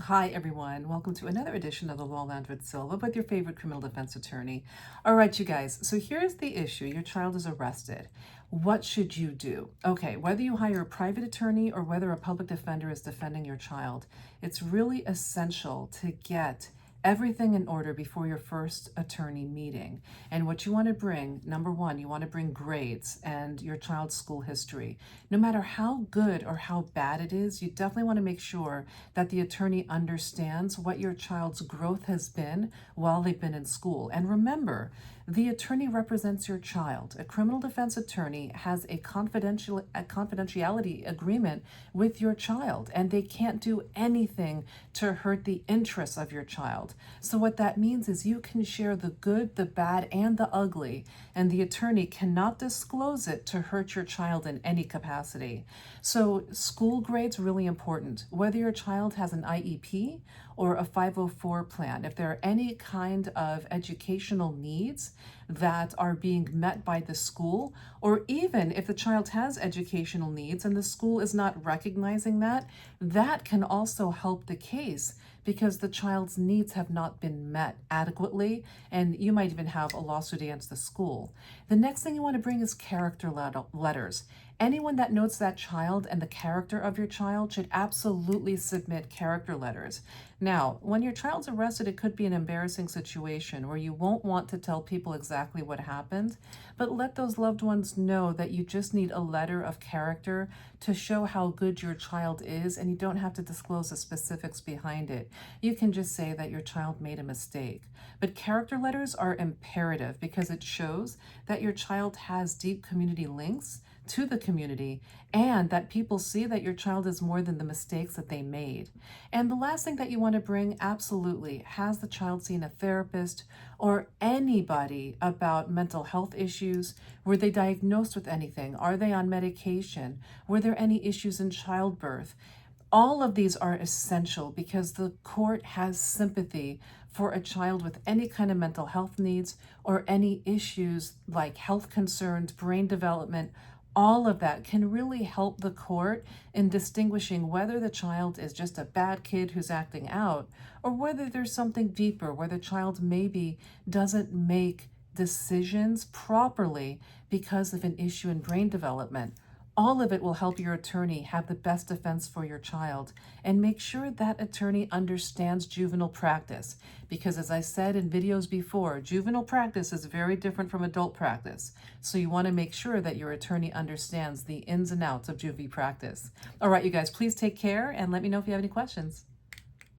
Hi, everyone. Welcome to another edition of the Law Lounge with Silva with your favorite criminal defense attorney. All right, you guys. So here's the issue. Your child is arrested. What should you do? Okay, whether you hire a private attorney or whether a public defender is defending your child, it's really essential to get everything in order before your first attorney meeting. And what you want to bring, number one, you want to bring grades and your child's school history. No matter how good or how bad it is, you definitely want to make sure that the attorney understands what your child's growth has been while they've been in school. And remember, the attorney represents your child. A criminal defense attorney has a confidentiality agreement with your child, and they can't do anything to hurt the interests of your child. So what that means is you can share the good, the bad, and the ugly, and the attorney cannot disclose it to hurt your child in any capacity. So school grades really important. Whether your child has an IEP or a 504 plan, if there are any kind of educational needs that are being met by the school, or even if the child has educational needs and the school is not recognizing that, that can also help the case because the child's needs have not been met adequately, and you might even have a lawsuit against the school. The next thing you want to bring is character letters. Anyone that notes that child and the character of your child should absolutely submit character letters. Now, when your child's arrested, it could be an embarrassing situation where you won't want to tell people exactly what happened, but let those loved ones know that you just need a letter of character to show how good your child is, and you don't have to disclose the specifics behind it. You can just say that your child made a mistake. But character letters are imperative because it shows that your child has deep community links to the community and that people see that your child is more than the mistakes that they made. And the last thing that you want to bring, absolutely, has the child seen a therapist or anybody about mental health issues? Were they diagnosed with anything? Are they on medication? Were there any issues in childbirth? All of these are essential because the court has sympathy for a child with any kind of mental health needs or any issues like health concerns, brain development. All of that can really help the court in distinguishing whether the child is just a bad kid who's acting out or whether there's something deeper, where the child maybe doesn't make decisions properly because of an issue in brain development. All of it will help your attorney have the best defense for your child, and make sure that attorney understands juvenile practice. Because as I said in videos before, juvenile practice is very different from adult practice. So you want to make sure that your attorney understands the ins and outs of juvie practice. All right, you guys, please take care and let me know if you have any questions.